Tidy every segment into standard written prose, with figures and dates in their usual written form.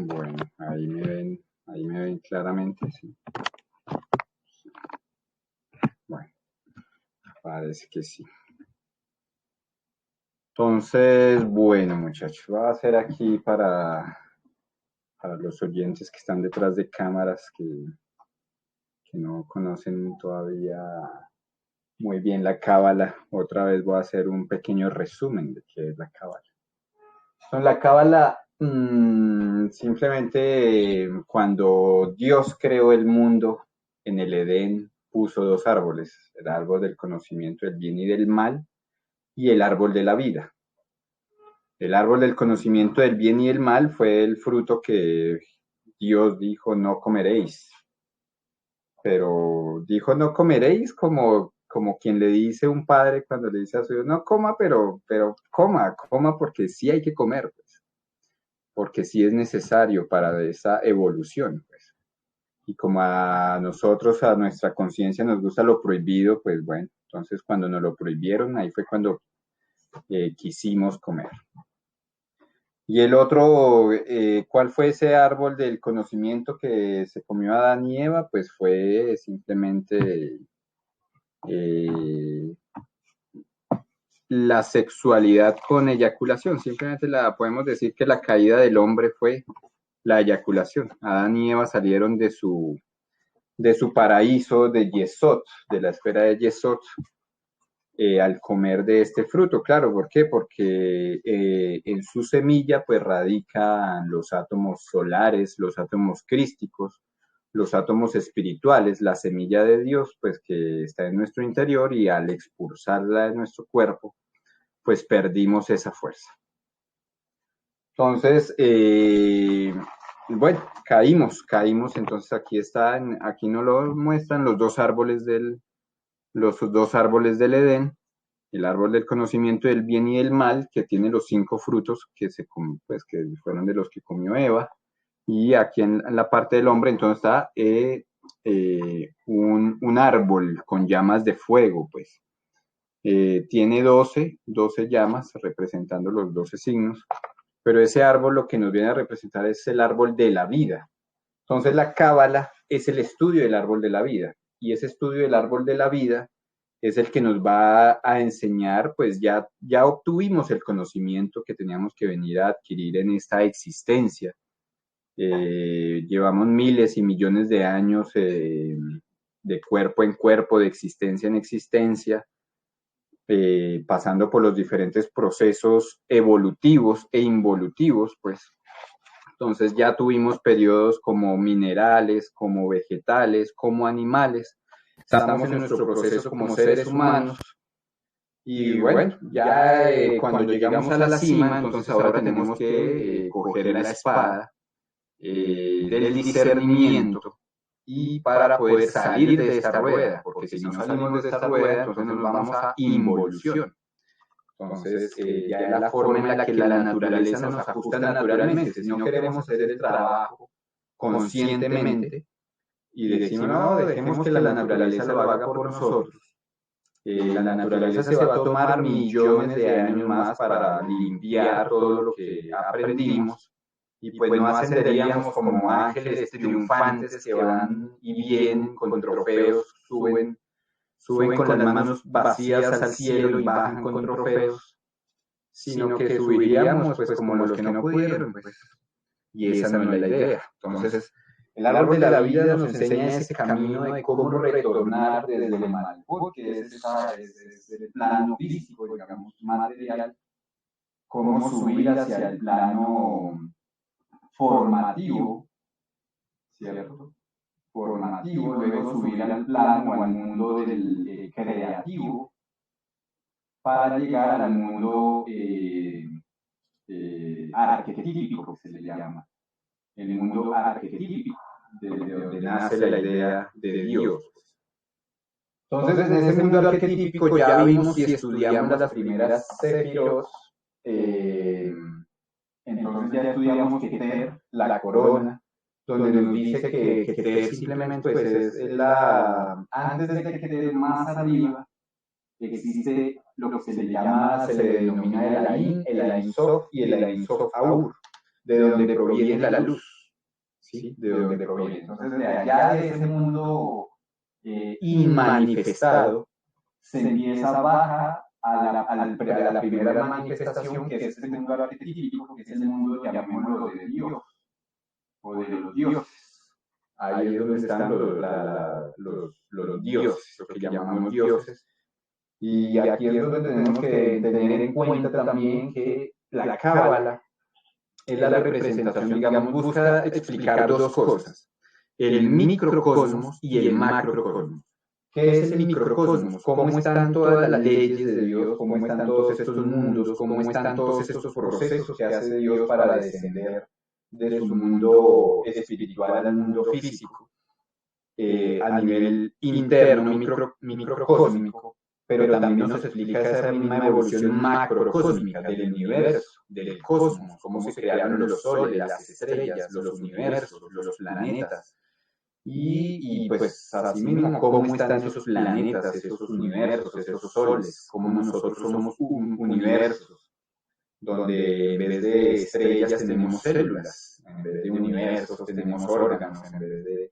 Bueno, ahí me ven claramente, sí. Bueno, parece que sí. Entonces, bueno, muchachos, voy a hacer aquí para los oyentes que están detrás de cámaras que no conocen todavía muy bien la cábala. Otra vez voy a hacer un pequeño resumen de qué es la cábala. La cábala, simplemente cuando Dios creó el mundo en el Edén, puso dos árboles, el árbol del conocimiento del bien y del mal y el árbol de la vida. El árbol del conocimiento del bien y del mal fue el fruto que Dios dijo no comeréis. Pero dijo no comeréis como quien le dice a un padre cuando le dice a su hijo, no coma, pero coma porque sí hay que comer, pues, porque sí es necesario para esa evolución, pues. Y como a nosotros, a nuestra conciencia nos gusta lo prohibido, pues bueno, entonces cuando nos lo prohibieron, ahí fue cuando quisimos comer. Y el otro, ¿cuál fue ese árbol del conocimiento que se comió Adán y Eva? Pues fue simplemente la sexualidad con eyaculación. Simplemente podemos decir que la caída del hombre fue la eyaculación. Adán y Eva salieron de su paraíso de Yesod, de la esfera de Yesod, al comer de este fruto. Claro, ¿por qué? Porque en su semilla pues radican los átomos solares, los átomos crísticos, los átomos espirituales, la semilla de Dios pues que está en nuestro interior, y al expulsarla de nuestro cuerpo pues perdimos esa fuerza. Entonces, bueno, caímos, entonces aquí nos lo muestran los dos árboles del Edén, el árbol del conocimiento del bien y del mal, que tiene los 5 frutos que fueron de los que comió Eva, y aquí en la parte del hombre entonces está un árbol con llamas de fuego, pues. Tiene 12 llamas representando los 12 signos, pero ese árbol lo que nos viene a representar es el árbol de la vida. Entonces la cábala es el estudio del árbol de la vida, y ese estudio del árbol de la vida es el que nos va a enseñar, pues ya obtuvimos el conocimiento que teníamos que venir a adquirir en esta existencia. Llevamos miles y millones de años de cuerpo en cuerpo, de existencia en existencia, pasando por los diferentes procesos evolutivos e involutivos, pues. Entonces ya tuvimos periodos como minerales, como vegetales, como animales. Estamos en nuestro proceso como seres humanos. Y bueno, ya cuando llegamos a la cima, entonces ahora tenemos que coger la espada del discernimiento, y para poder salir de esta rueda, porque si no salimos de esta rueda, entonces nos vamos a involución. Entonces, ya es la forma en la que la naturaleza nos ajusta naturalmente. Si no queremos hacer el trabajo conscientemente y decimos, no, dejemos que la naturaleza lo haga por nosotros, la naturaleza se va a tomar millones de años más para limpiar todo lo que aprendimos, y pues no ascenderíamos como ángeles triunfantes que van y vienen con trofeos, suben con las manos vacías al cielo y bajan con trofeos, sino que subiríamos pues como los que no pudieron, pues. Y esa no es la idea. Entonces, el árbol de la vida nos enseña ese camino de cómo retornar desde el mal, porque es el plano físico, digamos, material, cómo subir hacia el plano formativo, ¿cierto? Formativo, luego subir al plano o al mundo del creativo, para llegar al mundo arquetípico, que se le llama, el mundo arquetípico, desde donde nace la idea de Dios. Entonces, en ese mundo arquetípico ya vimos y estudiamos las primeras sefirot, entonces ya estudiamos Keter, la corona, donde nos dice que Keter simplemente pues, es antes de Keter, más arriba, existe lo que se le denomina el Ain Sof y el Ain Sof Aur. de donde proviene la luz, ¿sí? De donde proviene. Entonces, de allá de ese mundo inmanifestado, se empieza a bajar a la primera manifestación, que es el mundo arquetípico, que es el mundo, llamémoslo, de Dios, o de los dioses. Ahí es donde están los dioses, lo que llamamos dioses. Y aquí es donde tenemos que tener en cuenta también que la cábala es la representación, digamos, busca explicar dos cosas, el microcosmos y el macrocosmos. ¿Qué es el microcosmos? ¿Cómo están todas las leyes de Dios? ¿Cómo están todos estos mundos? ¿Cómo están todos estos procesos que hace Dios para descender de su mundo espiritual al mundo físico? A nivel interno, microcósmico, pero también nos explica esa misma evolución macrocósmica del universo, del cosmos, cómo se crearon los soles, las estrellas, los universos, los planetas. Y pues así mismo, cómo están esos planetas, esos universos, esos soles, cómo nosotros somos un universo, donde en vez de estrellas tenemos células, en vez de universos tenemos órganos, en vez de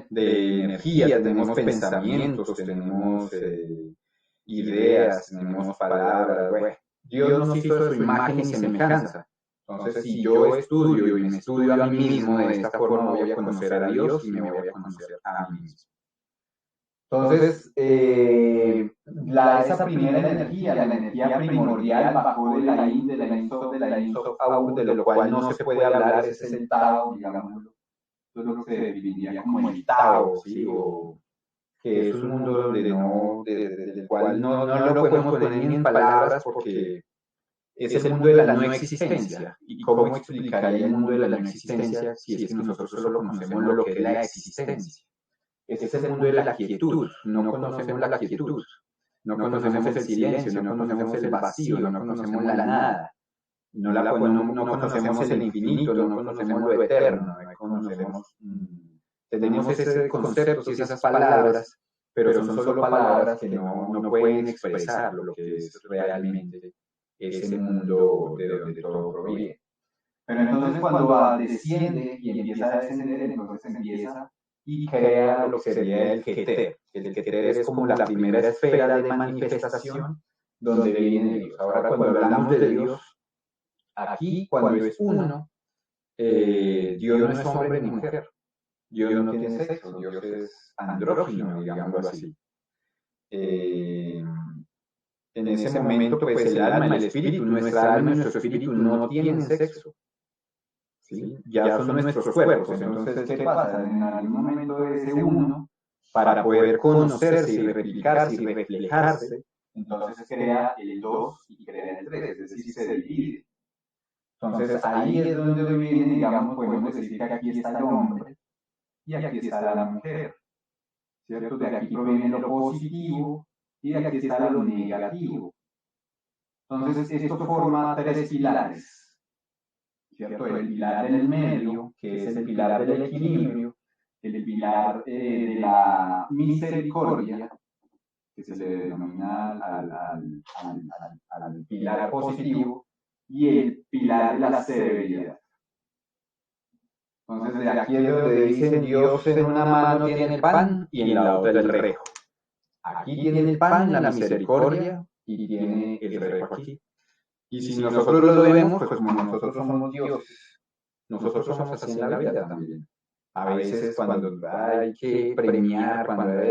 de energía, tenemos pensamientos, tenemos ideas, tenemos palabras. Bueno, Dios nos hizo de su imagen y semejanza. Entonces, si yo estudio y me estudio a mí mismo de esta forma, voy a conocer a Dios y me voy a conocer a mí mismo. Entonces, esa primera energía, la energía primordial, bajó de la Yin, de la Yin Sof Aur, de lo cual no se puede hablar, ese es el Tao, digámoslo. Eso es lo que se definiría como el Tao, ¿sí? O que es un mundo donde del cual no lo podemos poner ni en palabras porque es el mundo de la no existencia. ¿Y cómo explicaría el mundo de la no existencia si es que nosotros solo conocemos lo que es la existencia? Ese es el mundo de la quietud, no conocemos la quietud, no conocemos el silencio, no conocemos el vacío, no conocemos la nada, no conocemos el infinito, no conocemos lo eterno, no conocemos, tenemos ese concepto, esas palabras, pero son solo palabras que no pueden expresar lo que es realmente ese mundo de donde todo proviene. Pero entonces cuando desciende y empieza a descender, entonces empieza y crea lo que sería el Keter. El Keter es como la primera esfera de manifestación donde viene Dios. Ahora cuando hablamos de Dios, aquí cuando es uno, Dios no es hombre ni mujer. Dios no tiene sexo, Dios es andrógino, digámoslo así. En ese momento, pues el alma, el espíritu, nuestra alma y nuestro espíritu no tienen sexo. ¿Sí? Ya son nuestros cuerpos. Entonces, ¿qué pasa? En algún momento de ese uno, para poder conocerse y replicarse y reflejarse, entonces crea el 2 y crea el 3, es decir, se divide. Entonces, ahí es donde viene, digamos, podemos decir que aquí está el hombre y aquí está la mujer. ¿Cierto? De aquí proviene lo positivo y de aquí está lo negativo. Entonces, esto forma tres pilares, ¿cierto? El pilar del medio, que es el pilar del equilibrio, el pilar de la misericordia, que se le denomina al pilar positivo, y el pilar de la severidad. Entonces, de aquí es donde dicen Dios en una mano tiene el pan y en la otra el rejo. Aquí tiene el pan, la misericordia, y tiene el rejo aquí. Y si nosotros lo vemos, pues como nosotros somos dioses, nosotros somos así en la vida también. A veces cuando hay que premiar,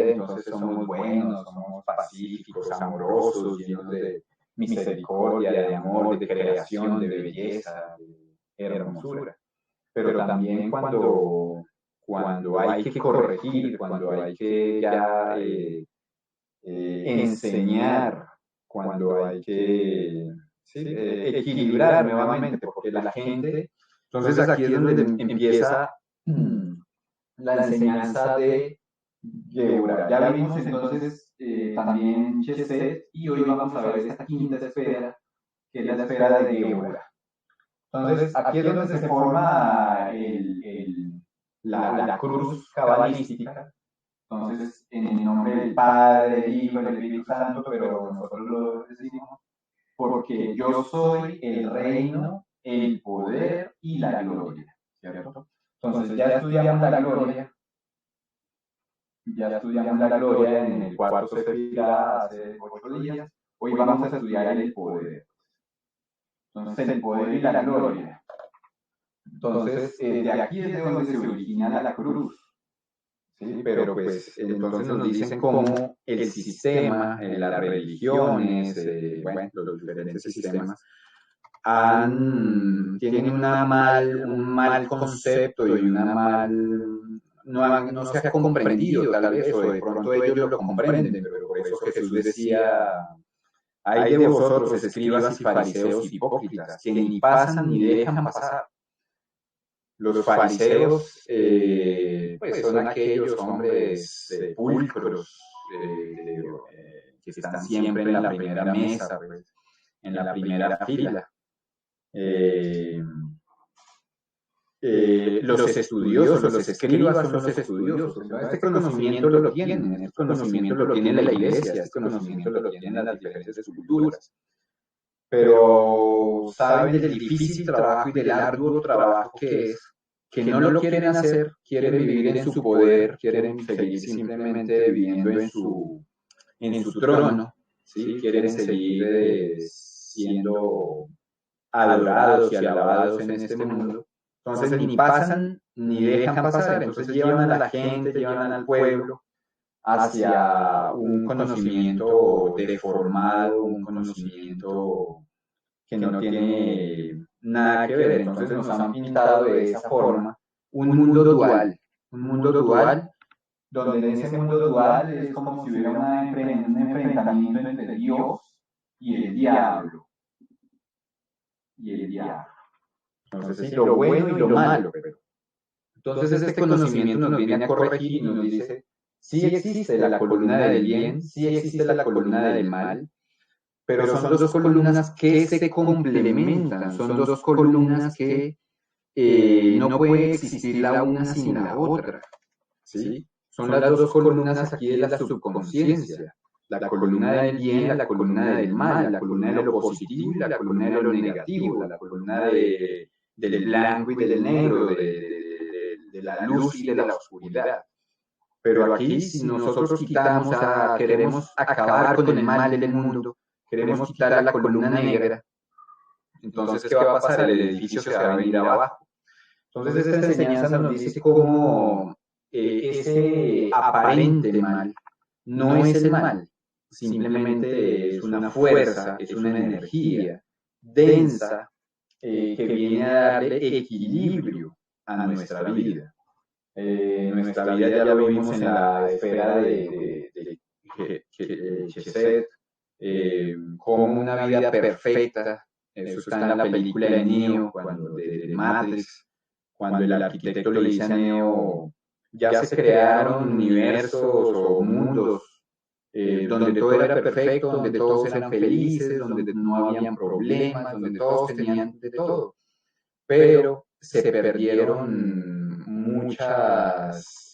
entonces somos buenos, somos pacíficos, amorosos, llenos de misericordia, de amor, de creación, de belleza, de hermosura. Pero también cuando hay que corregir, cuando hay que ya enseñar, cuando hay que equilibrar nuevamente, porque la gente, entonces aquí es donde empieza la enseñanza de Geburah. Ya vimos entonces también Chesed y hoy vamos a ver esta quinta esfera, que es la esfera de Geburah. Entonces aquí es donde se forma la cruz cabalística. Entonces, en el nombre del Padre, del Hijo, del Espíritu Santo, pero nosotros lo decimos porque yo soy el reino, el poder y la gloria, ¿cierto? Entonces ya estudiamos la gloria en el cuarto Sefirá hace 8 días, hoy vamos a estudiar el poder. Entonces el poder y la gloria. Entonces, de aquí es de donde se origina la cruz. ¿Sí? Pero pues entonces nos dicen cómo el sistema, las religiones, bueno, los diferentes sistemas, tienen un mal concepto y no se ha comprendido tal vez, o de pronto ellos lo comprenden, pero por eso Jesús decía, hay de vosotros, escribas y fariseos hipócritas, que ni pasan ni dejan pasar. Los fariseos pues son aquellos hombres pulcros que están siempre en la primera mesa, pues, en la primera fila. Los estudiosos, los escribas son los estudiosos. Este conocimiento lo tienen, este conocimiento lo tiene la iglesia, este conocimiento lo tienen las diferentes culturas. Pero saben del difícil trabajo y del arduo trabajo que es, que no lo quieren hacer, quieren vivir en su poder, quieren seguir simplemente viviendo en su trono, ¿sí? Quieren seguir siendo adorados y alabados en este mundo. Entonces ni pasan ni dejan pasar, entonces llevan a la gente, llevan al pueblo hacia un conocimiento deformado, un conocimiento que no tiene nada que ver. Entonces nos han pintado de esa forma un mundo dual donde en ese mundo dual es como si hubiera un enfrentamiento entre Dios y el diablo. Entonces, sí, lo bueno y lo malo. Entonces este conocimiento nos viene a corregir y nos dice, sí existe la columna del bien, sí existe la columna del mal, pero son dos columnas que se complementan, son dos columnas que no puede existir la una sin la otra, ¿sí? Son las dos columnas aquí de la subconsciencia, la columna del bien, la columna del mal, la columna de lo positivo y la columna de lo negativo, la columna del blanco y del negro, de la luz y de la oscuridad. Pero aquí, si nosotros queremos acabar con el mal del mundo, queremos quitar la columna negra, entonces, ¿qué va a pasar? El edificio se va a venir abajo. Entonces, esta enseñanza nos dice cómo ese aparente mal no es el mal, simplemente es una fuerza, es una energía densa que viene a darle equilibrio a nuestra vida. Nuestra vida ya lo vimos en la esfera de Chesed, como una vida perfecta. Eso está en la película de Neo, de Matrix, cuando el arquitecto le dice a Neo, ya se crearon universos o mundos donde todo era perfecto, donde todos eran felices, donde no habían problemas, donde todos tenían de todo. Pero se perdieron muchas,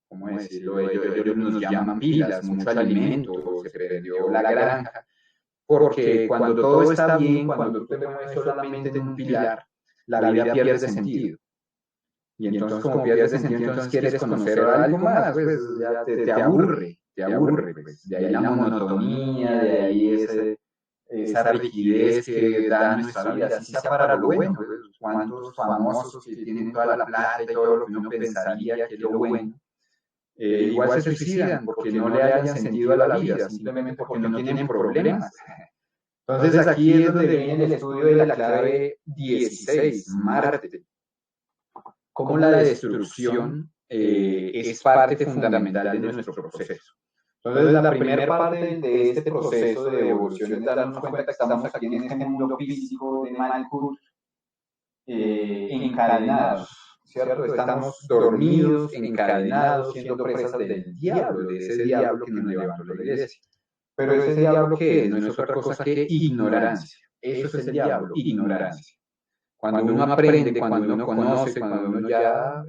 ¿cómo decirlo? Ellos nos llaman pilas, mucho alimento, se perdió la granja, porque cuando todo está bien, cuando tú te mueves solamente en un pilar, la vida pierde sentido. Y entonces, como pierdes sentido, entonces quieres conocer algo más, pues ya te aburre, pues. De ahí la monotonía, de ahí esa rigidez que da nuestra vida, así sea para lo bueno. Pues, cuántos famosos que tienen toda la plata y todo lo que uno pensaría que es lo bueno, igual se suicidan porque no le hayan sentido a la vida, simplemente porque no tienen problemas. Entonces aquí es donde viene el estudio de la clave 16, Marte. Cómo la destrucción es parte fundamental de nuestro proceso. Entonces, la primera parte de este proceso de evolución es darnos cuenta que estamos aquí en este mundo físico de Malkuth, encadenados, ¿cierto? Estamos dormidos, encadenados, siendo presas del diablo, de ese diablo que nos levantó la iglesia. Pero ese diablo que no es otra cosa que ignorancia. Eso es el diablo, ignorancia. Cuando uno aprende, cuando uno conoce, cuando uno ya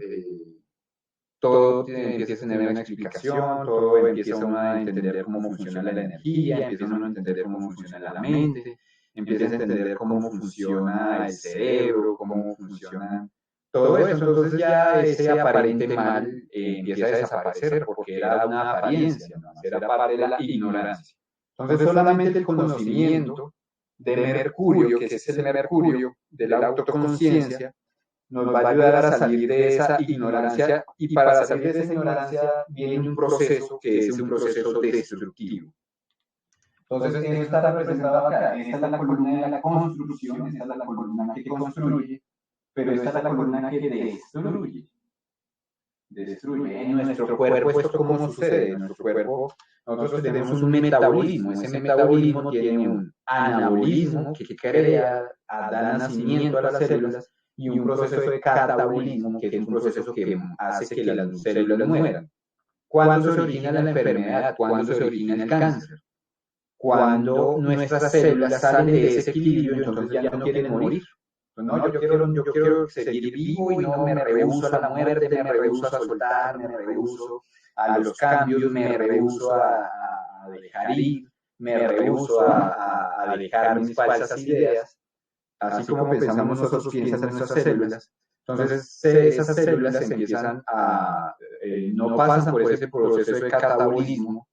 todo empieza a tener una explicación, todo empieza uno a entender cómo funciona la energía, empieza uno a entender cómo funciona la mente, empieza a entender cómo funciona el cerebro, cómo funciona todo eso. Entonces ya ese aparente mal empieza a desaparecer porque era una apariencia, ¿no? Era parte de la ignorancia. Entonces solamente el conocimiento de Mercurio, que es el Mercurio de la autoconciencia, nos va a ayudar a salir de esa ignorancia, y para salir de esa ignorancia viene un proceso que es un proceso destructivo. Entonces, eso está representado acá. Esta es la columna de la construcción, esta es la columna que construye, pero esta es la columna que destruye. En nuestro cuerpo, ¿esto cómo sucede? En nuestro cuerpo nosotros tenemos un metabolismo. Ese metabolismo tiene un anabolismo que crea, da nacimiento a las células, y un proceso de catabolismo, que es un proceso que hace que las células mueran. ¿Cuándo se origina la enfermedad? ¿Cuándo se origina el cáncer? Cuando nuestras células salen de ese equilibrio, entonces ya no quieren morir. No, yo quiero seguir vivo y no me rehúso a la muerte, me rehúso a soltar, me rehúso a los cambios, me rehúso a dejar ir, me rehúso a dejar mis falsas ideas. Así como pensamos nosotros, piensan nuestras células. Entonces, esas células empiezan no pasan por ese proceso de catabolismo,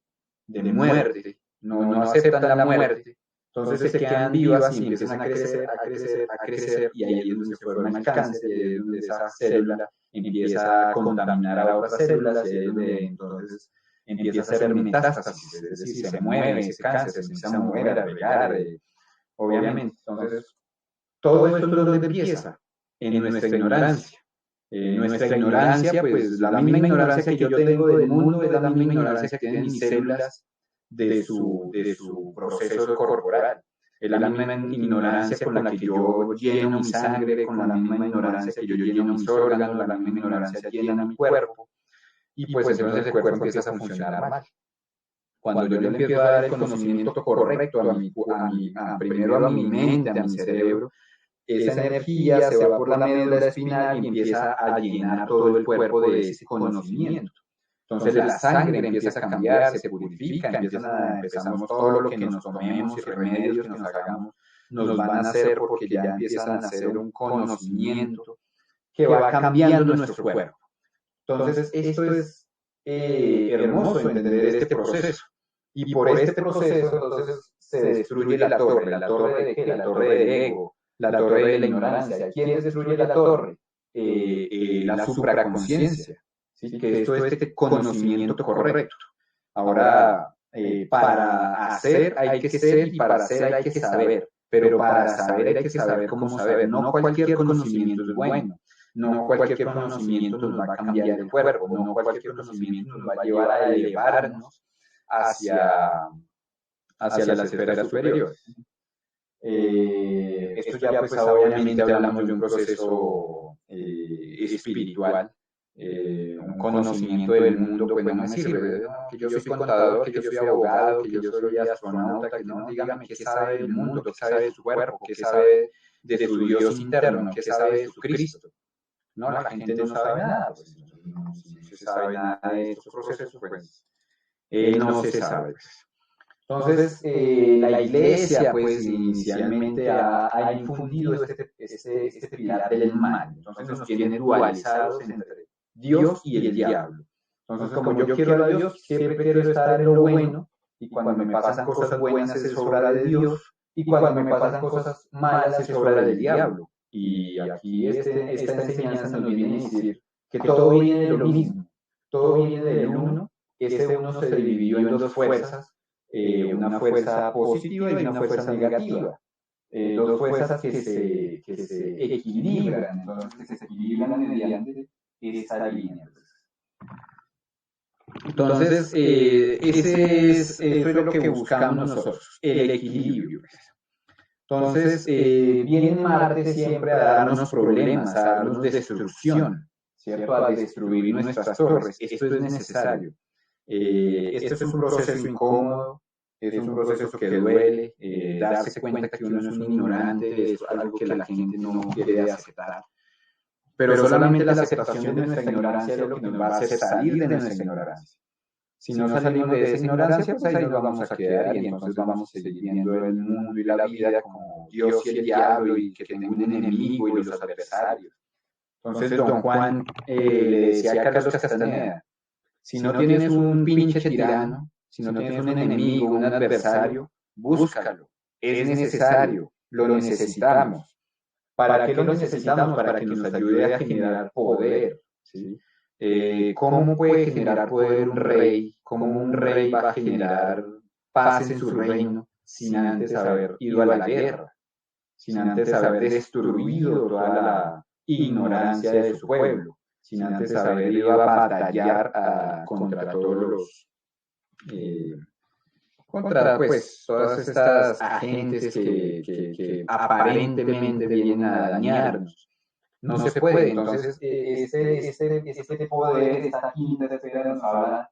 de muerte, no aceptan la muerte. Entonces se quedan vivas y empiezan a crecer, a crecer, a crecer, y ahí es donde se forma el cáncer, y ahí es donde esa célula empieza a contaminar a otras células, y ahí es donde entonces empieza a hacer metástasis, es decir, se mueve ese cáncer, se empieza a mover, a regar, obviamente. Entonces, todo esto es donde empieza, en nuestra ignorancia. Nuestra ignorancia, pues la misma ignorancia que yo tengo del mundo es la misma ignorancia que tienen mis células de su proceso corporal. Es la misma ignorancia con la que yo lleno mi sangre, con la misma ignorancia que yo lleno mis órganos, la misma ignorancia llena mi cuerpo, y pues entonces el cuerpo empieza a funcionar mal. Cuando yo le empiezo a dar el conocimiento correcto primero a mi mente, a mi cerebro, esa energía se va por la médula espinal y empieza a llenar todo el cuerpo de ese conocimiento. Entonces la sangre empieza a cambiar, se purifica, empezamos todo lo que nos tomemos y remedios que nos hagamos, nos van a hacer porque ya empiezan a hacer un conocimiento que va cambiando nuestro cuerpo. Entonces esto es hermoso entender este proceso. Y por este proceso entonces se destruye la torre. ¿La torre de qué? La torre del ego, la torre de la ignorancia. ¿Quién destruye la torre? La supraconciencia. ¿Sí? Que esto es este conocimiento correcto. Ahora, para hacer hay que ser, y para hacer hay que saber, pero para saber hay que saber cómo saber. No cualquier conocimiento es bueno, no cualquier conocimiento nos va a cambiar el cuerpo, no cualquier conocimiento nos va a llevar a elevarnos hacia las esferas superiores. Esto ya pues obviamente hablamos de un proceso espiritual. Un conocimiento del mundo pues no me sirve, ¿no? Que yo soy contador, que yo soy abogado, que yo soy astronauta, que no, dígame qué sabe del mundo, qué sabe de su cuerpo, qué sabe de su Dios interno, qué sabe de su Cristo. No, la gente no sabe nada, pues, no se sabe nada de estos procesos, pues no se sabe. Entonces, la iglesia, pues, inicialmente ha infundido este pilar del mal. Entonces nos tiene dualizados entre Dios y el diablo. Entonces, como yo quiero a Dios, siempre quiero estar en lo bueno, y cuando me pasan cosas buenas es obra de Dios, y cuando me pasan cosas malas es obra del diablo. Y aquí esta enseñanza nos viene a decir que todo viene de lo mismo, todo viene del uno. Ese uno se dividió en dos fuerzas, una fuerza positiva y una fuerza negativa. Dos fuerzas que se equilibran, entonces que se equilibran mediante esta línea. Entonces, eso es lo que buscamos nosotros, el equilibrio. Entonces, viene Marte siempre a darnos problemas, a darnos destrucción, ¿cierto? A destruir nuestras torres. Esto es necesario. Esto es un proceso incómodo, es un proceso que duele, darse cuenta que uno es un ignorante, es algo que la gente no quiere aceptar. pero solamente la aceptación de nuestra ignorancia es lo que nos va a hacer salir de nuestra ignorancia. Si no salimos de esa ignorancia, pues ahí nos vamos a quedar y entonces vamos a seguir viendo el mundo y la vida como Dios y el diablo y que tengo un enemigo y los adversarios. Entonces don Juan le decía a Carlos Castaneda, si no tienes un pinche tirano, si no tienes un enemigo, un adversario, búscalo, es necesario, lo necesitamos. ¿Para qué lo necesitamos? Para que nos ayude a generar poder, ¿sí? ¿Cómo puede generar poder un rey? ¿Cómo un rey va a generar paz en su reino sin antes haber ido a la guerra? Sin antes haber destruido toda la ignorancia de su pueblo, sin antes haber ido a batallar contra todos los... contra pues todas estas agentes que aparentemente vienen a dañarnos. No se puede, entonces este poder, esta quinta esfera nos habla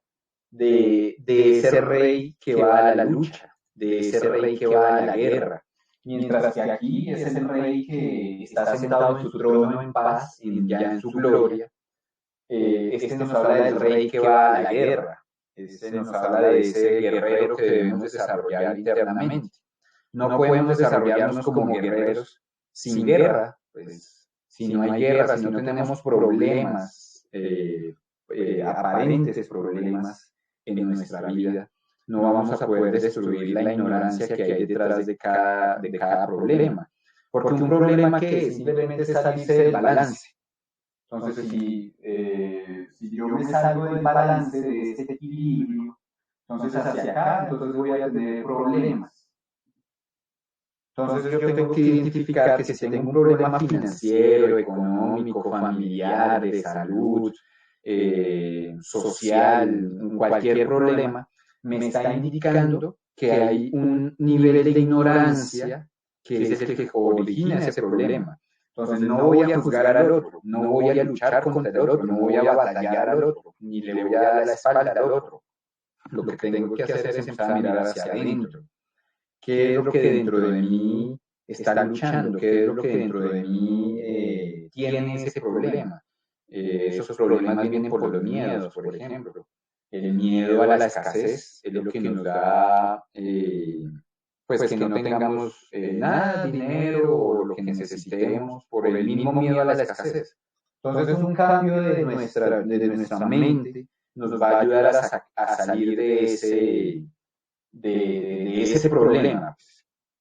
de ese rey que va a la lucha, de ese rey que va a la guerra, mientras que aquí es el rey que está sentado en su trono en paz, ya en su gloria. Este nos habla del rey que va a la guerra, este nos habla de ese guerrero que debemos desarrollar internamente. No podemos desarrollarnos como guerreros sin guerra, pues si no hay guerra, si no tenemos problemas, aparentes problemas en nuestra vida, no vamos a poder destruir la ignorancia que hay detrás de cada problema. Porque un problema que simplemente es salirse del balance. Entonces, si yo me salgo del balance, de este equilibrio, entonces hacia acá, entonces voy a tener problemas. Entonces yo tengo que identificar que si tengo un problema financiero, económico, familiar, de salud, social, cualquier problema, me está indicando que hay un nivel de ignorancia que es el que origina ese problema. Entonces no voy a juzgar al otro, no voy a luchar contra el otro, no voy a batallar al otro, ni le voy a dar la espalda al otro. Lo que tengo que hacer es empezar a mirar hacia adentro. ¿Qué es lo que dentro de mí está luchando? ¿Qué es lo que dentro de mí tiene ese problema? Esos problemas vienen por los miedos, por ejemplo. El miedo a la escasez es lo que nos da, pues que no tengamos nada, dinero o lo que necesitemos por el mismo miedo a la escasez. Entonces un cambio de nuestra mente nos va a ayudar a salir de ese problema.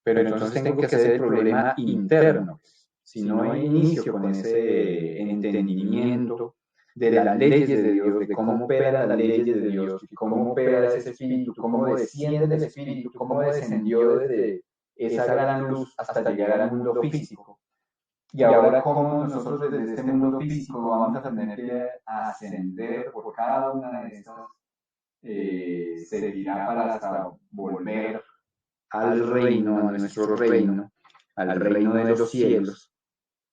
Pero entonces tengo que hacer el problema interno. Si no inicio con ese entendimiento de las leyes de Dios, de cómo operan las leyes de Dios, cómo opera ese espíritu, cómo desciende el espíritu, cómo descendió desde esa gran luz hasta llegar al mundo físico. Y ahora cómo nosotros desde este mundo físico vamos a tener que ascender por cada una de estas servirá para hasta volver al reino, a nuestro reino, al reino de los cielos.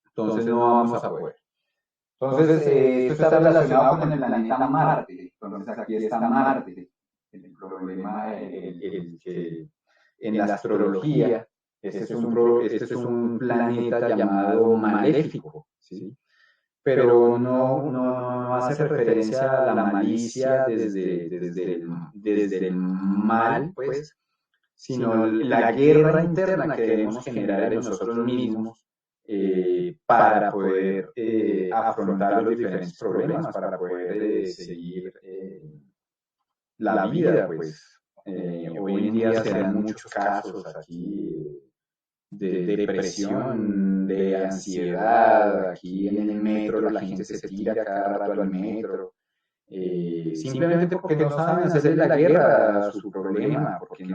Entonces no vamos a poder. Entonces esto está relacionado con el planeta Marte. Entonces aquí está Marte. El problema que en la astrología este es un planeta llamado maléfico, ¿sí? Pero no hace referencia a la malicia desde el mal, pues, sino la guerra interna que debemos generar en nosotros mismos para poder afrontar los diferentes problemas, para poder seguir la vida, pues. Hoy en día se dan muchos casos aquí de depresión, de ansiedad. Aquí en el metro la gente se tira cada rato al metro, simplemente porque no saben hacerle la guerra a su problema, porque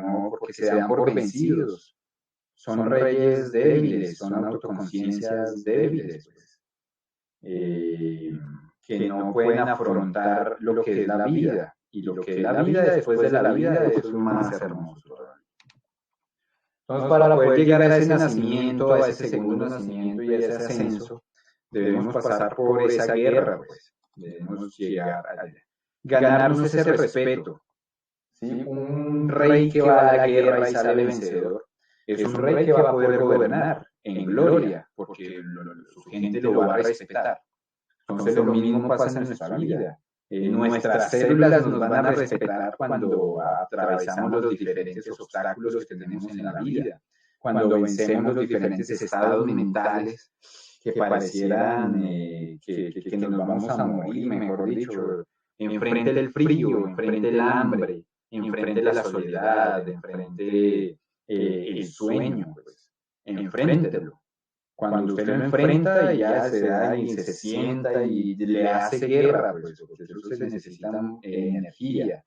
se dan por vencidos. Son reyes débiles, son autoconciencias débiles, pues, que no pueden afrontar lo que es la vida, y lo que es la vida después de la vida, eso es más hermoso. Entonces, para poder llegar a ese nacimiento, a ese segundo nacimiento y a ese ascenso, debemos pasar por esa guerra, pues. Debemos llegar a ganarnos ese respeto. ¿Sí? Un rey que va a la guerra y sale vencedor es un rey que va a poder gobernar en gloria, porque su gente lo va a respetar. Entonces lo mismo pasa en nuestra vida. Nuestras células nos van a respetar cuando atravesamos los diferentes obstáculos que tenemos en la vida, cuando vencemos los diferentes estados mentales que parecieran que nos vamos a morir, mejor dicho, enfrente del frío, enfrente del hambre, enfrente la soledad, enfrente el sueño, pues, enfréntelo. Cuando usted lo enfrenta, ya se da y se sienta y le hace guerra, pues, porque eso se necesita energía.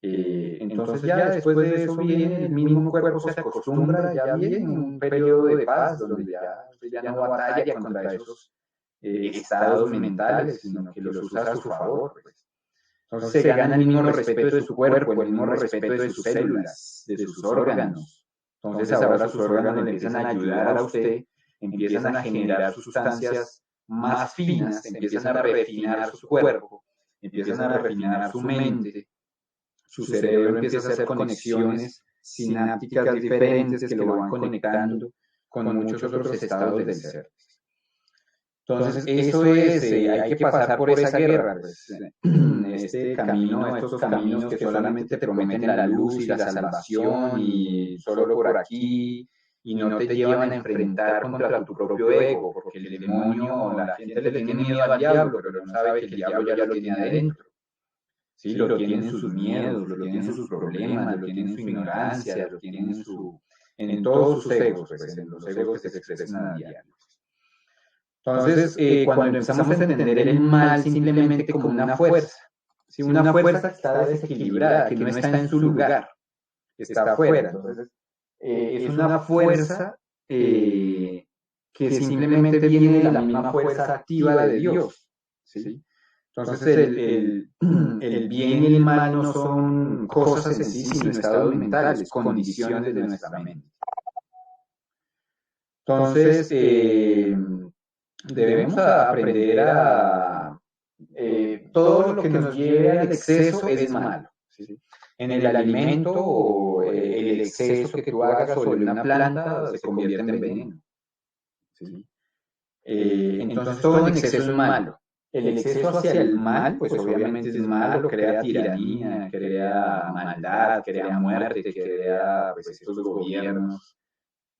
Entonces ya después de eso viene, el mismo cuerpo se acostumbra, ya viene un periodo de paz donde ya no batalla contra esos estados mentales, sino que los usa a su favor, pues. Entonces se gana el mismo respeto de su cuerpo, el mismo respeto de sus células, de sus órganos. Entonces ahora sus órganos le empiezan a ayudar a usted, empiezan a generar sustancias más finas, empiezan a refinar su cuerpo, empiezan a refinar su mente, su cerebro empieza a hacer conexiones sinápticas diferentes que lo van conectando con muchos otros estados del ser. Entonces, eso es, hay que pasar por esa guerra, pues, este camino, estos caminos que solamente te prometen la luz y la salvación y solo por aquí, y no te llevan a enfrentar contra tu propio ego, porque el demonio, la gente le tiene miedo al diablo, pero no sabe que el diablo ya lo tiene adentro. Sí, lo tiene en sus miedos, lo tiene en sus problemas, lo tiene en su ignorancia, lo tiene en todos sus egos, pues, en los egos que se expresan a diario. Entonces, cuando empezamos a entender el mal simplemente como una fuerza, ¿sí? Una fuerza que está desequilibrada, que no está en su lugar, que está afuera. Entonces, es una fuerza que simplemente viene de la misma fuerza activa de Dios, ¿sí? Entonces, el bien y el mal no son cosas en sí, sino estados mentales, condiciones de nuestra mente. Entonces, debemos aprender a... todo lo que nos lleve al exceso es malo, ¿sí? En el alimento o el exceso que tú hagas sobre una planta se convierte en veneno, ¿sí? Entonces todo en exceso es malo. El exceso hacia el mal, pues obviamente es malo, crea tiranía, crea maldad, crea muerte, crea pues, estos gobiernos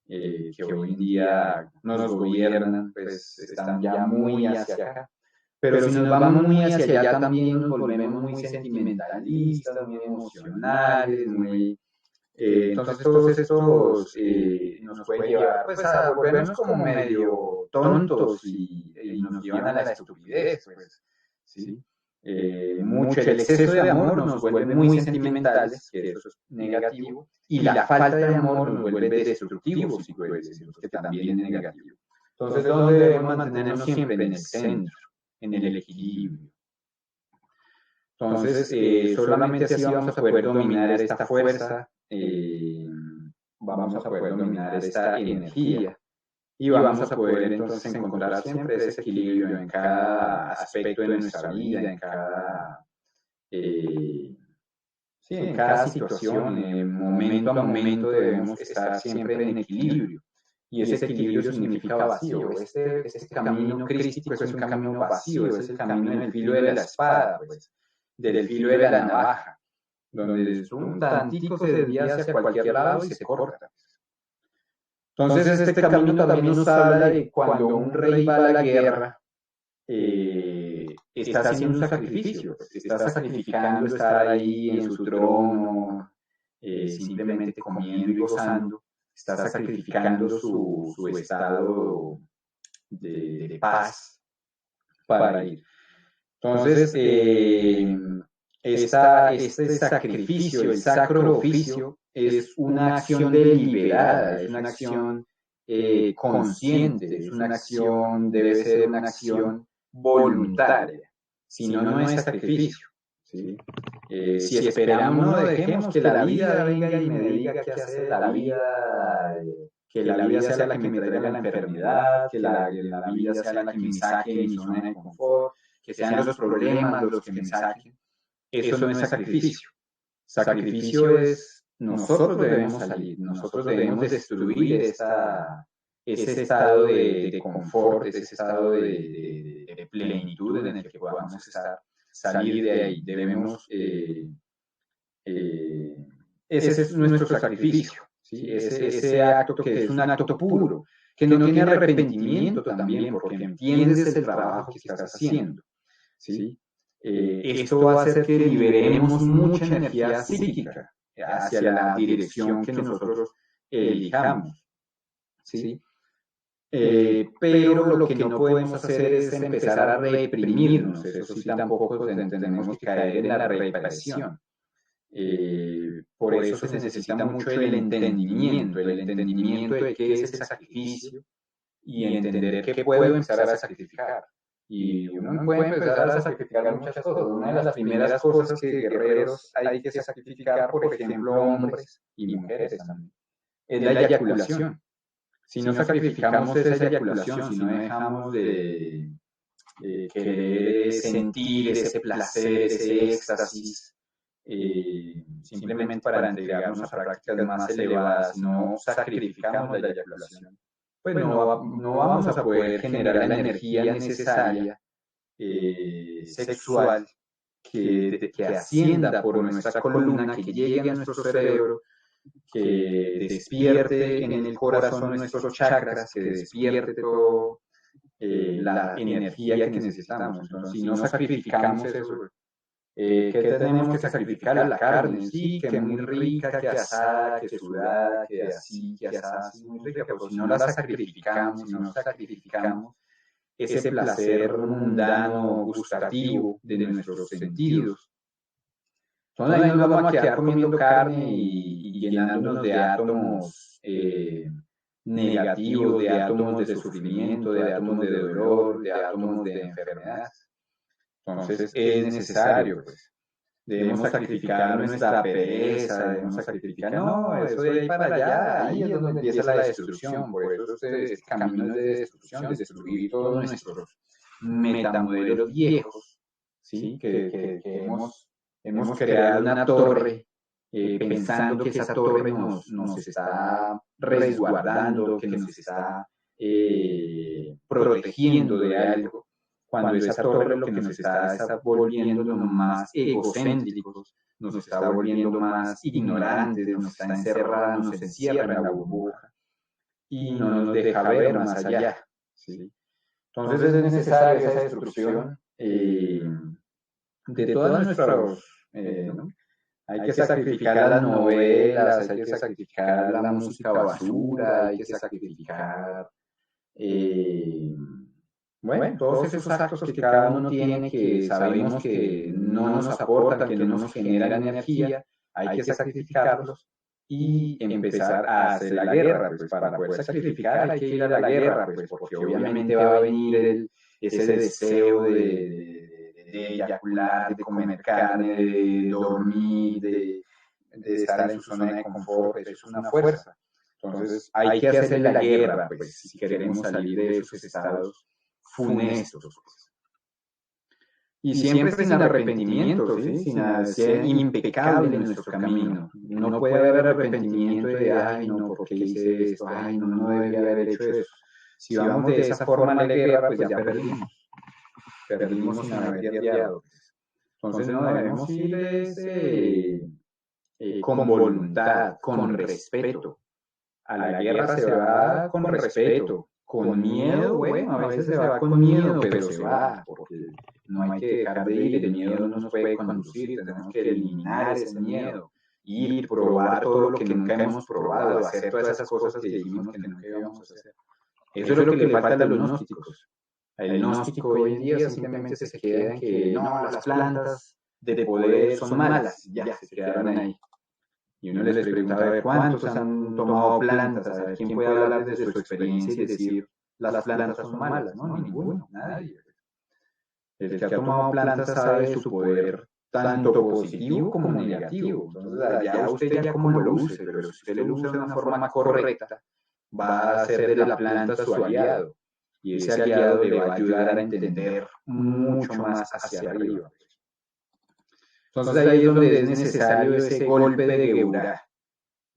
que hoy en día nos gobiernan, pues están ya muy hacia acá. Pero si nos vamos muy hacia allá también nos volvemos muy sentimentalistas, muy emocionales, muy... entonces todos estos nos pueden llevar pues, a volvernos como medio tontos y nos llevan a la estupidez, pues, ¿sí? Mucho el exceso de amor nos vuelve muy sentimentales, que eso es negativo, y la falta de amor nos vuelve destructivos y crueles, que también es negativo. Entonces, ¿dónde debemos mantenernos siempre? En el centro, en el equilibrio. Entonces, solamente así vamos a poder dominar esta fuerza, vamos a poder dominar esta energía y vamos a poder entonces encontrar siempre ese equilibrio en cada aspecto de nuestra vida, en cada, sí, en cada situación, momento a momento debemos estar siempre en equilibrio. Y ese equilibrio significa vacío. Este camino crístico es un camino vacío, es el camino del filo de la espada, pues, del filo de la navaja, donde un tantico se desvía hacia cualquier lado y se corta. Entonces este camino también nos habla de cuando un rey va a la guerra, está haciendo un sacrificio, está sacrificando estar ahí en su trono, simplemente comiendo y gozando, está sacrificando su estado de paz para ir. Entonces, este sacrificio, el sacro oficio, es una acción deliberada, es una acción consciente, es una acción, debe ser una acción voluntaria, si no, no es sacrificio, ¿sí? Si esperamos, no dejemos que la vida venga y me diga qué hacer, que la vida sea la que me traiga la enfermedad, que la vida sea la que me saque de mi zona de confort, que sean los problemas los que me saquen. Eso no es sacrificio. Sacrificio es nosotros debemos salir, nosotros debemos destruir ese estado de confort, ese estado de plenitud en el que podamos estar, salir de ahí. Debemos, ese es nuestro sacrificio, ¿sí? Ese acto que es un acto puro, que no tiene arrepentimiento también, porque entiendes el trabajo que estás haciendo, ¿sí? Esto va a hacer que liberemos mucha energía psíquica hacia la dirección que nosotros elijamos, ¿sí? Pero lo que no podemos hacer es empezar a reprimirnos, eso sí tampoco tenemos que caer en la represión. Por eso se necesita mucho el entendimiento de qué es el sacrificio y entender que puedo empezar a sacrificar. Y uno puede empezar a sacrificar muchas cosas. Una de las primeras cosas que guerreros hay que sacrificar, por ejemplo, hombres y mujeres también, es la eyaculación. Si no sacrificamos esa eyaculación, si no dejamos de querer sentir ese placer, ese éxtasis, simplemente para entregarnos a prácticas más elevadas, no sacrificamos la eyaculación, pues no vamos a poder generar la energía necesaria sexual que ascienda por nuestra columna, que llegue a nuestro cerebro, que despierte en el corazón nuestros chakras, que despierte todo la energía que necesitamos. Entonces, si no sacrificamos eso, ¿qué tenemos que sacrificar? La carne, sí, que muy rica, que asada, que sudada, que así, que asada, sí, muy rica, pero si no la sacrificamos, si no sacrificamos ese placer mundano, gustativo de nuestros sentidos, entonces ahí nos vamos a quedar comiendo carne y llenándonos de átomos negativos, de átomos de sufrimiento, de átomos de dolor, de átomos de enfermedad. Entonces es necesario, pues, debemos sacrificar nuestra pereza, debemos sacrificar, no, eso de ahí para allá, ahí es donde empieza la destrucción, por eso este camino es de destrucción, de destruir todos nuestros metamodelos viejos, ¿sí? que hemos creado una torre pensando que esa torre nos está resguardando, que nos está protegiendo de algo, cuando esa torre lo que nos está volviendo más egocéntricos, nos está volviendo más ignorantes, nos está encerrando, nos encierra en la burbuja y no nos deja ver más allá, ¿sí? Entonces es necesaria esa destrucción de todas nuestras, ¿no? Hay que sacrificar las novelas, hay que sacrificar la música basura, hay que sacrificar, bueno, todos esos actos que cada uno tiene que sabemos que no nos aportan, que no nos generan energía, hay que sacrificarlos y empezar a hacer la guerra. Pues para poder sacrificar hay que ir a la guerra, pues porque obviamente va a venir ese deseo de eyacular, de comer carne, de dormir, de estar en su zona de confort, eso es una fuerza. Entonces hay que hacer la guerra, pues, si queremos salir de esos estados funestos. Pues. Y siempre sin arrepentimiento, ¿sí? Sin ser impecable en nuestro camino. No puede haber arrepentimiento de, ay, no, ¿por qué hice esto? Ay, no, no debía haber hecho eso. Si vamos de esa forma a la guerra, pues ya perdimos. Perdimos sin haber guerreado. Entonces no debemos ir con voluntad, con respeto. A la guerra se va con respeto, con miedo, bueno, a veces se va con miedo, pero se va, porque no hay que dejar de ir, el miedo no nos puede conducir, tenemos que eliminar ese miedo, ir, probar todo lo que nunca hemos probado, hacer todas esas cosas que dijimos que nunca íbamos a hacer. Eso es lo que le falta a los gnósticos. El gnóstico hoy en día simplemente se queda en que no, las plantas de poder son malas, ya se quedaron ahí. Y uno les pregunta a ver cuántos han tomado plantas, a ver quién puede hablar desde su experiencia y decir las plantas son malas, ¿no? Ninguno, nadie. El que ha tomado plantas sabe de su poder tanto positivo como negativo. Entonces allá usted ya como lo use, pero si usted lo usa de una forma correcta, va a hacer de la planta su aliado. Y ese aliado le va a ayudar a entender mucho más hacia arriba. Entonces ahí es donde es necesario ese golpe de Geburah.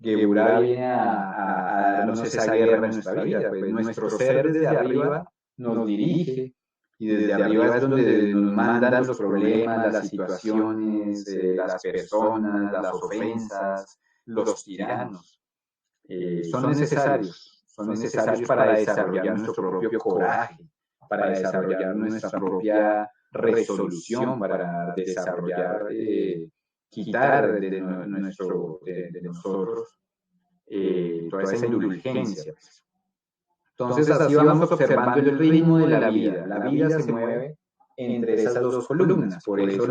Geburah viene a darnos esa guerra en nuestra vida, pues nuestro ser desde arriba nos dirige y desde arriba es donde nos mandan los problemas, las situaciones, las personas, las ofensas, los tiranos. Son necesarios para desarrollar nuestro propio coraje, para desarrollar nuestra propia resolución, para desarrollar, quitar de nosotros toda esa indulgencia. Entonces así vamos observando el ritmo de la vida. La vida se mueve entre esas dos columnas, por eso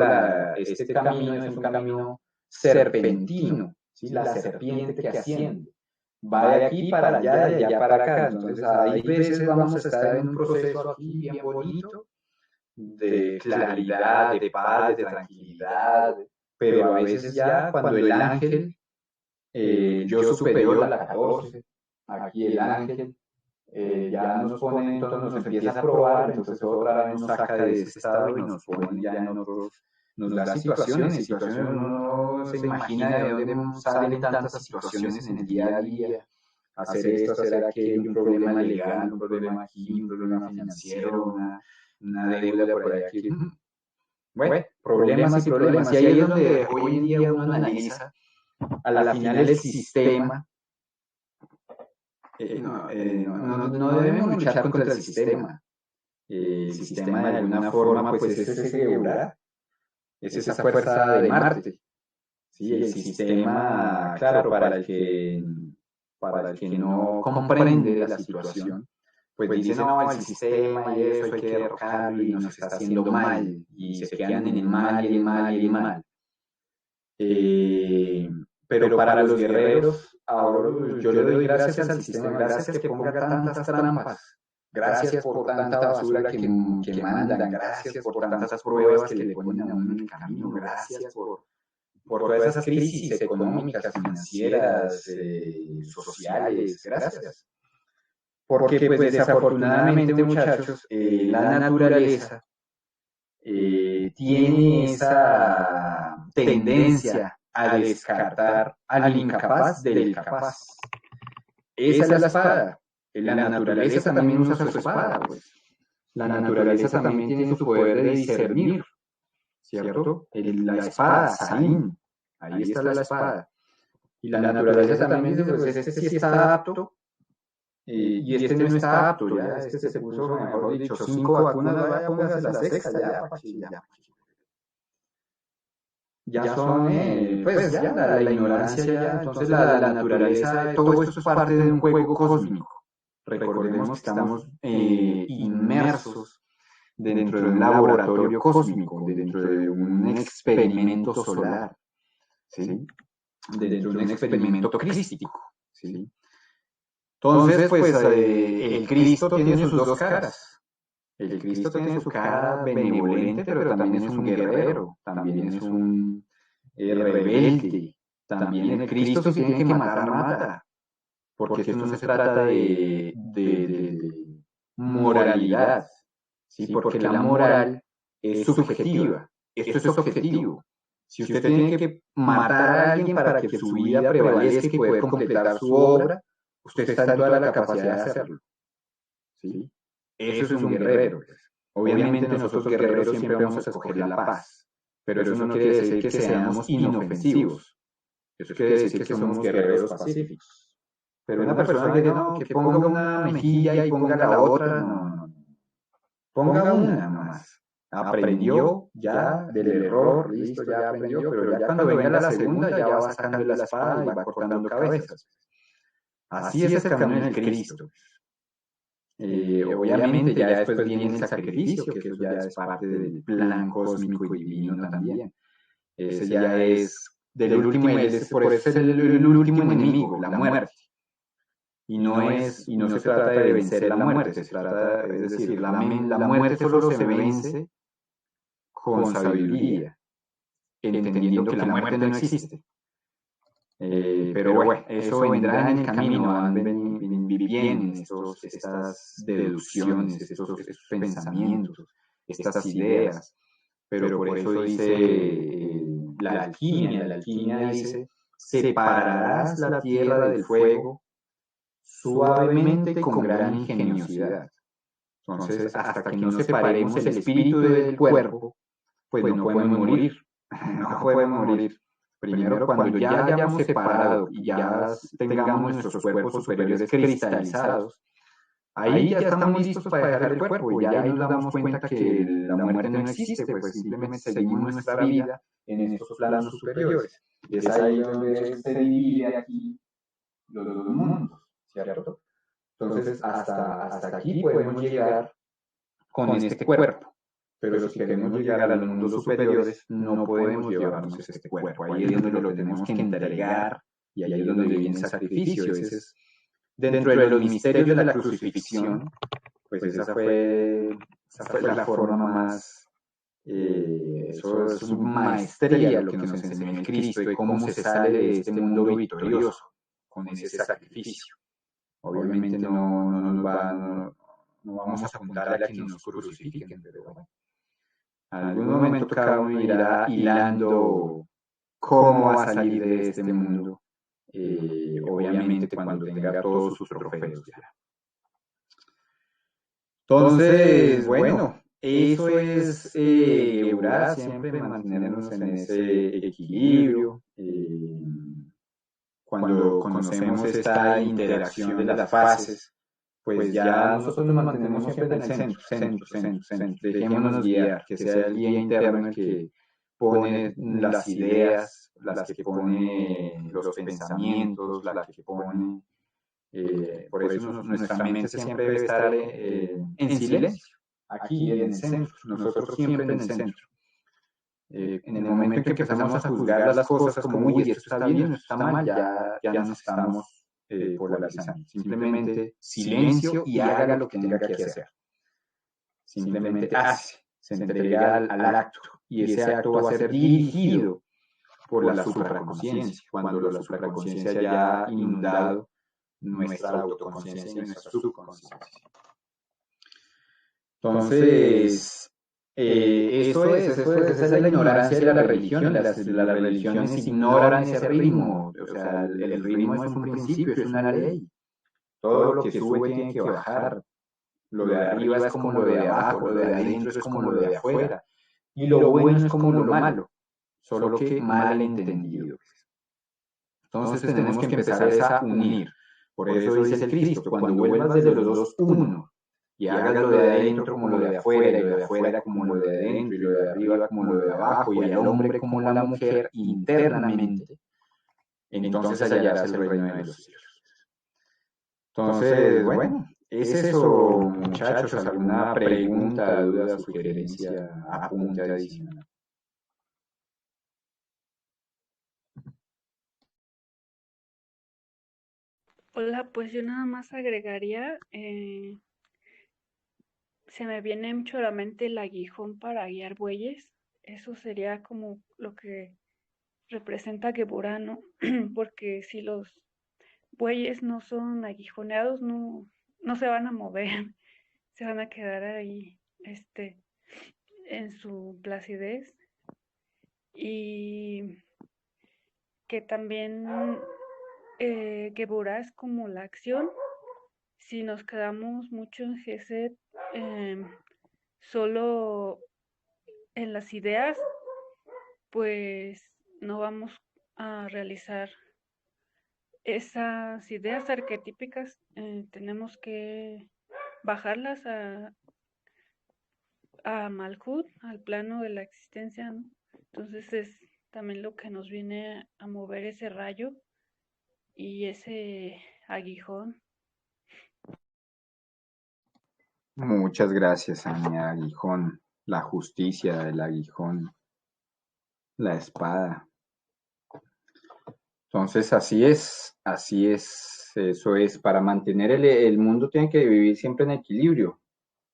este camino es un camino serpentino, ¿sí? La serpiente que asciende. Va de aquí para allá, de allá para acá. Entonces hay veces vamos a estar en un proceso aquí bien bonito, de claridad, de paz, de tranquilidad, pero a veces ya cuando el ángel, yo superior, la 14, aquí el ángel, ya nos pone, entonces nos empieza a probar, entonces otra vez nos saca de ese estado y nos pone ya en otros, nos da situaciones, uno no se imagina de dónde salen tantas situaciones en el día a día, hacer esto, hacer aquello, un problema legal, un problema aquí, un problema financiero, una deuda por aquí. Bueno, problemas y problemas, y ahí es donde hoy en día uno analiza, a la final el sistema, no debemos luchar contra el sistema. El sistema de alguna forma pues es ese Geburah, es esa fuerza de Marte. ¿Sí? El sistema, claro, para el que no comprende la situación, pues dice, no, el sistema y eso hay que derrocarlo y nos está haciendo mal, y se quedan en el mal y el mal y el mal. Pero para los guerreros, ahora yo le doy gracias al sistema, gracias que ponga tantas trampas, gracias por tanta basura que mandan, gracias por tantas pruebas que le ponen a uno en el camino, gracias por todas esas crisis económicas, financieras, sociales, gracias. Porque pues desafortunadamente, muchachos, la naturaleza tiene esa tendencia a descartar al incapaz del capaz. Esa es la espada. La naturaleza también usa su espada, pues. La naturaleza también tiene su poder de discernir, ¿cierto? La espada, Saín, ahí está la espada. Y la naturaleza también dice, pues este sí está apto, y este no está apto, ya, este se puso, mejor dicho, 5 vacunas, vaya, póngase la sexta, ya son, pues ya, la ignorancia ya, entonces la naturaleza, todo esto es parte de un juego cósmico. Recordemos que estamos inmersos dentro de un laboratorio cósmico, dentro de un experimento solar, ¿sí? Dentro de un experimento crístico, ¿sí? Entonces, pues, el Cristo tiene sus dos caras. El Cristo tiene su cara benevolente, pero también es un guerrero, también es un rebelde. También el Cristo, si tiene que matar, mata. Porque esto no se trata de moralidad, ¿sí? Porque la moral es subjetiva, esto es objetivo. Si usted tiene que matar a alguien para que su vida prevalezca y poder completar su obra, usted está en toda la capacidad de hacerlo, ¿sí? Eso es un guerrero. Obviamente nosotros guerreros siempre vamos a escoger la paz, pero eso no quiere decir que seamos inofensivos. Eso quiere decir que somos guerreros pacíficos. Pero una persona que no, que ponga una mejilla y ponga la otra, no. Ponga una más. Aprendió ya del error, listo, ya aprendió, pero ya cuando venga la segunda ya va sacando la espada y va cortando cabezas. Así es el camino del Cristo. Obviamente ya después viene el sacrificio, que eso ya es parte del plan cósmico y divino también. Ese ya es del último, por eso es el último enemigo, la muerte. Y no se trata de vencer la muerte, se trata, es decir, la muerte solo se vence con sabiduría, entendiendo que la muerte no existe. Pero bueno, eso vendrá en el camino, van viviendo estas deducciones, estos pensamientos, estas ideas. Pero por eso dice la alquimia dice separarás la tierra del fuego suavemente y con gran ingeniosidad. Entonces, hasta que no separemos el espíritu del cuerpo, pues no podemos morir, no podemos morir. Primero, cuando ya hayamos separado y ya tengamos nuestros cuerpos superiores cristalizados, ahí ya estamos listos para dejar el cuerpo, ya ahí nos damos cuenta que la muerte no existe, pues simplemente seguimos nuestra vida en estos planos superiores. Y es ahí donde se divide aquí los dos mundos, ¿cierto? Entonces, hasta aquí podemos llegar con este cuerpo. Pero si queremos llegar a los mundos superiores, no podemos llevarnos este cuerpo. Ahí es donde lo tenemos que entregar y ahí es donde viene el sacrificio. Ese es, dentro de los misterios de la crucifixión, pues esa fue la forma más, eso es maestría lo que nos enseñó el Cristo de cómo se sale de este mundo victorioso con ese sacrificio. Obviamente no vamos a apuntarle a que nos crucifiquen, pero bueno, en algún momento cada uno irá hilando cómo va a salir de este mundo, obviamente cuando tenga todos sus trofeos ya. Entonces, bueno, eso es Geburah, siempre mantenernos en ese equilibrio. Cuando conocemos esta interacción de las fases, pues ya nosotros nos mantenemos siempre en el centro. Dejémonos guiar, que sea el guía interno el que pone las ideas, las que pone los pensamientos, las que pone. Por eso nuestra mente siempre debe estar en silencio, aquí en el centro, nosotros siempre en el centro. En el momento en que empezamos a juzgar las cosas como, uy, esto está bien, esto está mal, ya nos estamos polarizando. Simplemente silencio y haga lo que tenga que hacer. Simplemente hace, se entrega al acto y ese acto va a ser dirigido por la supraconsciencia, cuando la supraconsciencia haya inundado nuestra autoconciencia y nuestra subconsciencia. Entonces, esa es la ignorancia de la religión. Las religiones ignoran ese ritmo. O sea, el ritmo es un principio, es una ley. Todo lo que sube tiene que bajar. Lo de arriba es como lo de abajo, lo de adentro es como lo de afuera. Y lo bueno es como lo malo, solo que mal entendido. Entonces tenemos que empezar a unir. Por eso dice el Cristo, cuando vuelvas de los dos uno, y hagas lo de adentro como lo de afuera, y lo de afuera como lo de adentro, y lo de arriba como lo de abajo, y al hombre como la mujer internamente, entonces hallarás el reino de los cielos. Entonces, bueno, es eso, muchachos. ¿Alguna pregunta, duda, sugerencia, apunte adicional? Hola, pues yo nada más agregaría, se me viene mucho a la mente el aguijón para guiar bueyes. Eso sería como lo que representa Geburah, ¿no? Porque si los bueyes no son aguijoneados, no se van a mover, se van a quedar ahí, en su placidez. Y que también Geburah es como la acción. Si nos quedamos mucho en Gesed, solo en las ideas, pues no vamos a realizar esas ideas arquetípicas. Tenemos que bajarlas a Malhut, al plano de la existencia, ¿no? Entonces es también lo que nos viene a mover ese rayo y ese aguijón. Muchas gracias, Ania. Aguijón, la justicia del aguijón, la espada. Entonces, así es, eso es. Para mantener el mundo tiene que vivir siempre en equilibrio.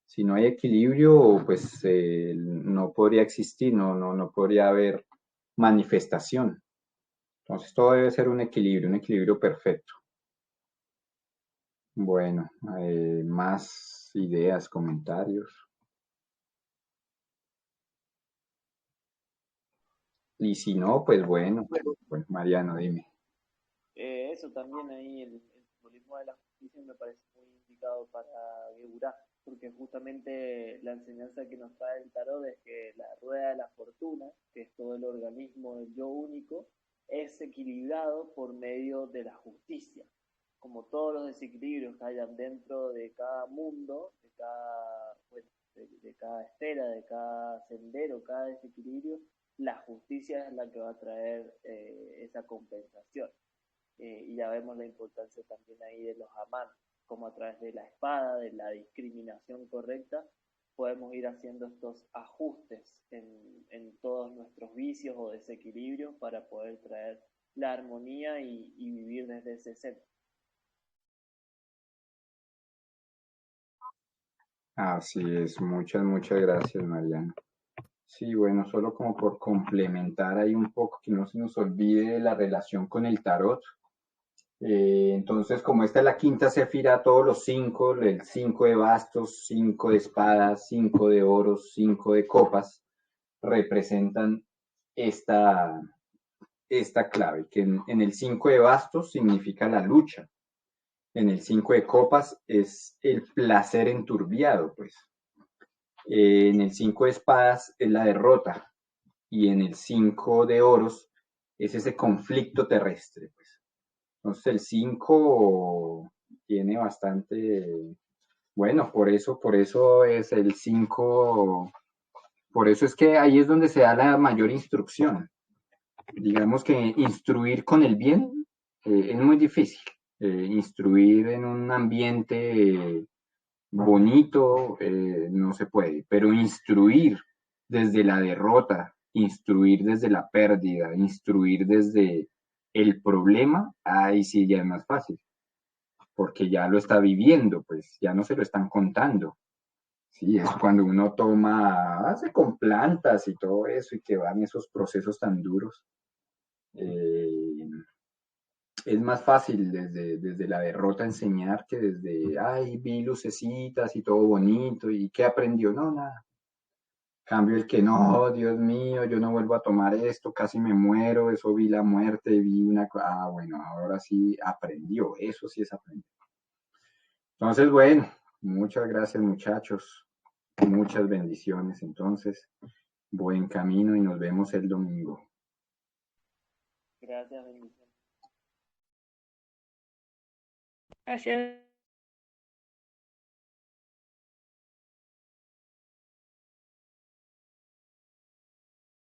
Si no hay equilibrio, pues no podría existir, no podría haber manifestación. Entonces, todo debe ser un equilibrio perfecto. Bueno, más ideas, comentarios. Y si no, pues bueno, pues Mariano, dime. Eso también ahí, el simbolismo de la justicia me parece muy indicado para Geburá, porque justamente la enseñanza que nos trae el tarot es que la rueda de la fortuna, que es todo el organismo del yo único, es equilibrado por medio de la justicia. Como todos los desequilibrios que hayan dentro de cada mundo, de cada, bueno, de cada esfera, de cada sendero, cada desequilibrio, la justicia es la que va a traer esa compensación. Y ya vemos la importancia también ahí de los amantes, como a través de la espada, de la discriminación correcta, podemos ir haciendo estos ajustes en todos nuestros vicios o desequilibrios para poder traer la armonía y vivir desde ese centro. Así es, muchas gracias, Mariana. Sí, bueno, solo como por complementar ahí un poco, que no se nos olvide la relación con el tarot. Entonces, como esta es la quinta sefira, todos los cinco, el 5 de bastos, 5 de espadas, 5 de oros, 5 de copas, representan esta, esta clave, que en el 5 de bastos significa la lucha, en el 5 de copas es el placer enturbiado, pues. En el 5 de espadas es la derrota y en el 5 de oros es ese conflicto terrestre, pues. Entonces el 5 tiene bastante, bueno, por eso es el 5, por eso es que ahí es donde se da la mayor instrucción. Digamos que instruir con el bien es muy difícil. Instruir en un ambiente bonito no se puede, pero instruir desde la derrota, instruir desde la pérdida, instruir desde el problema, ahí sí ya es más fácil, porque ya lo está viviendo, pues ya no se lo están contando. Sí, es cuando uno toma, hace con plantas y todo eso y que van esos procesos tan duros. Eh, es más fácil desde la derrota enseñar que desde, ay, vi lucecitas y todo bonito y qué aprendió, no, nada. Cambio el que no, Dios mío, yo no vuelvo a tomar esto, casi me muero, eso vi la muerte, vi una, bueno, ahora sí aprendió, eso sí es aprendió. Entonces, bueno, muchas gracias muchachos, muchas bendiciones entonces, buen camino y nos vemos el domingo. Gracias, bendiciones. Gracias.